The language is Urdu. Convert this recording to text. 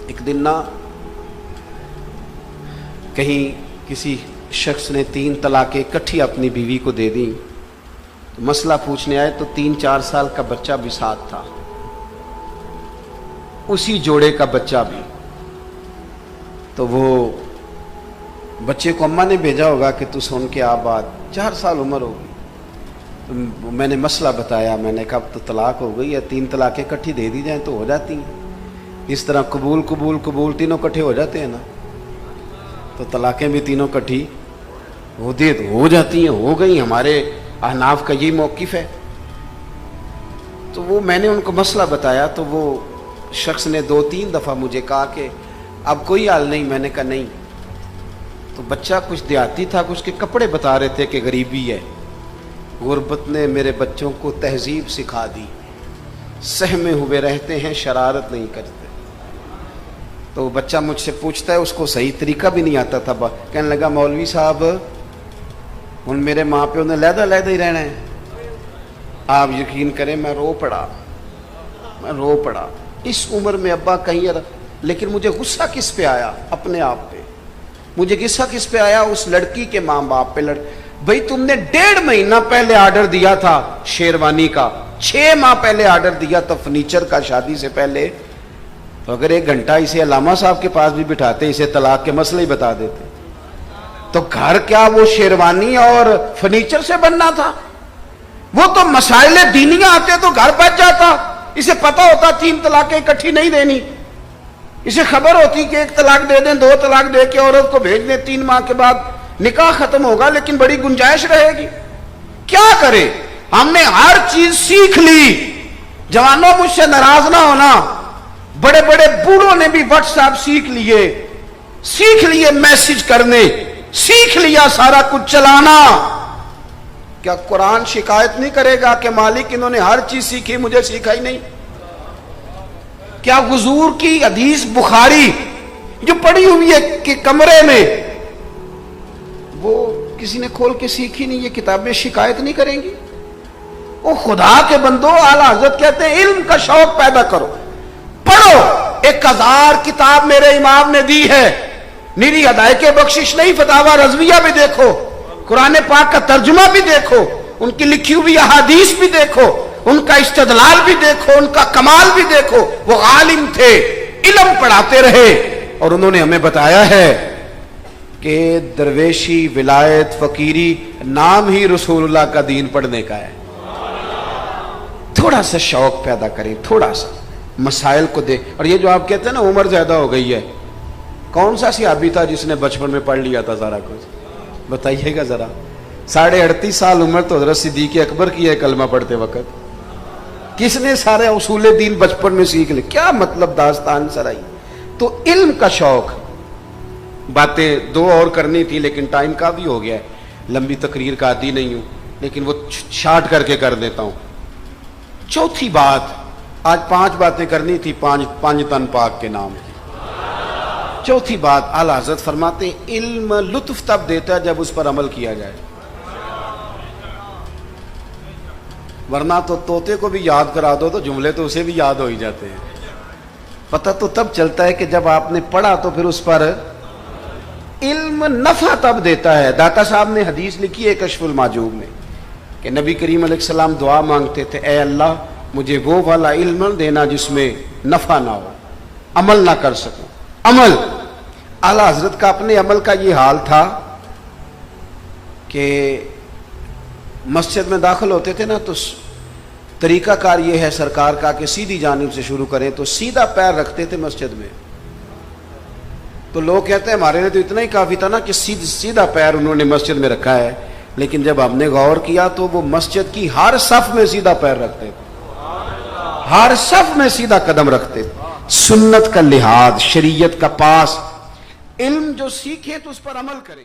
ایک دن نا کہیں کسی شخص نے 3 طلاقیں اکٹھی اپنی بیوی کو دے دیں، تو مسئلہ پوچھنے آئے تو 3-4 سال کا بچہ بھی ساتھ تھا، اسی جوڑے کا بچہ بھی۔ تو وہ بچے کو اماں نے بھیجا ہوگا کہ تو سن کے آ بات، 4 سال عمر ہوگی۔ تو میں نے مسئلہ بتایا، میں نے کہا اب تو طلاق ہو گئی ہے، 3 طلاقیں اکٹھی دے دی جائیں تو ہو جاتی ہیں، اس طرح قبول قبول قبول تینوں اکٹھے ہو جاتے ہیں نا، تو طلاقیں بھی تینوں اکٹھی ہو جاتی ہیں، ہو گئی۔ ہمارے احناف کا یہی موقف ہے۔ تو وہ میں نے ان کو مسئلہ بتایا تو وہ شخص نے 2-3 دفعہ مجھے کہا کہ اب کوئی حال نہیں۔ میں نے کہا نہیں۔ تو بچہ کچھ دیہاتی تھا، کچھ کے کپڑے بتا رہے تھے کہ غریبی ہے، غربت نے میرے بچوں کو تہذیب سکھا دی، سہمے ہوئے رہتے ہیں، شرارت نہیں کرتے۔ تو بچہ مجھ سے پوچھتا ہے، اس کو صحیح طریقہ بھی نہیں آتا تھا، کہنے لگا مولوی صاحب ہن میرے ماں پیو نے علیحدہ علیحدہ ہی رہنا ہے۔ آپ یقین کریں میں رو پڑا اس عمر میں ابا کہیں، لیکن مجھے غصہ کس پہ آیا؟ اپنے آپ پہ۔ مجھے غصہ کس پہ آیا؟ اس لڑکی کے ماں باپ پہ۔ بھئی تم نے 1.5 مہینہ پہلے آرڈر دیا تھا شیروانی کا، 6 ماہ پہلے آرڈر دیا تھا فرنیچر کا شادی سے پہلے، تو اگر 1 گھنٹہ اسے علامہ صاحب کے پاس بھی بٹھاتے، اسے طلاق کے مسئلے ہی بتا دیتے، تو گھر کیا وہ شیروانی اور فرنیچر سے بننا تھا؟ وہ تو مسائل دینیاں آتے تو گھر بچ جاتا۔ اسے پتہ ہوتا 3 طلاقیں اکٹھی نہیں دینی، اسے خبر ہوتی کہ 1 طلاق دے دیں، 2 طلاق دے کے عورت کو بھیج دیں، 3 ماہ کے بعد نکاح ختم ہوگا، لیکن بڑی گنجائش رہے گی۔ کیا کرے؟ ہم نے ہر چیز سیکھ لی۔ جوانوں مجھ سے ناراض نہ ہونا، بڑے بڑے بوڑھوں نے بھی واٹس ایپ سیکھ لیے میسج کرنے، سیکھ لیا سارا کچھ چلانا۔ کیا قرآن شکایت نہیں کرے گا کہ مالک انہوں نے ہر چیز سیکھی، مجھے سیکھا ہی نہیں؟ کیا حضور کی حدیث بخاری جو پڑھی ہوئی ہے کہ کمرے میں، وہ کسی نے کھول کے سیکھی نہیں؟ یہ کتابیں شکایت نہیں کریں گی؟ او خدا کے بندو، اعلیٰ حضرت کہتے ہیں علم کا شوق پیدا کرو، پڑھو۔ 1000 کتاب میرے امام نے دی ہے، نیری ہدایت بخشش نہیں، فتاوی رضویہ بھی دیکھو، قرآن پاک کا ترجمہ بھی دیکھو، ان کی لکھی ہوئی احادیث بھی دیکھو، ان کا استدلال بھی دیکھو، ان کا کمال بھی دیکھو۔ وہ عالم تھے، علم پڑھاتے رہے، اور انہوں نے ہمیں بتایا ہے کہ درویشی، ولایت، فقیری نام ہی رسول اللہ کا دین پڑھنے کا ہے۔ تھوڑا سا شوق پیدا کریں، تھوڑا سا مسائل کو دے۔ اور یہ جو آپ کہتے ہیں نا عمر زیادہ ہو گئی ہے، کون سا صحابی تھا جس نے بچپن میں پڑھ لیا تھا سارا کچھ؟ بتائیے گا ذرا۔ 38.5 سال عمر تو حضرت صدیق اکبر کی ہے کلمہ پڑھتے وقت۔ کس نے سارے اصول دین بچپن میں سیکھ لے؟ کیا مطلب داستان سرائی؟ تو علم کا شوق۔ باتیں 2 اور کرنی تھی لیکن ٹائم کا بھی ہو گیا ہے، لمبی تقریر کا عادی نہیں ہوں، لیکن وہ شارٹ کر کے کر دیتا ہوں۔ چوتھی بات، آج 5 باتیں کرنی تھی، 5 تن پاک کے نام کی۔ چوتھی بات، اعلیٰ حضرت فرماتے ہیں علم لطف تب دیتا ہے جب اس پر عمل کیا جائے، ورنہ تو طوطے کو بھی یاد کرا دو تو جملے تو اسے بھی یاد ہو ہی جاتے ہیں۔ پتہ تو تب چلتا ہے کہ جب آپ نے پڑھا تو پھر اس پر علم نفع تب دیتا ہے۔ داتا صاحب نے حدیث لکھی ہے کشف المعجوب میں کہ نبی کریم علیہ السلام دعا مانگتے تھے، اے اللہ مجھے وہ والا علم دینا جس میں نفع نہ ہو، عمل نہ کر سکوں۔ عمل، اعلیٰ حضرت کا اپنے عمل کا یہ حال تھا کہ مسجد میں داخل ہوتے تھے نا تو طریقہ کار یہ ہے سرکار کا کہ سیدھی جانب سے شروع کریں، تو سیدھا پیر رکھتے تھے مسجد میں۔ تو لوگ کہتے ہیں ہمارے لیے تو اتنا ہی کافی تھا نا کہ سیدھا پیر انہوں نے مسجد میں رکھا ہے، لیکن جب ہم نے غور کیا تو وہ مسجد کی ہر صف میں سیدھا پیر رکھتے تھے، ہر صف میں سیدھا قدم رکھتے تھے۔ سنت کا لحاظ، شریعت کا پاس، علم جو سیکھیں تو اس پر عمل کریں۔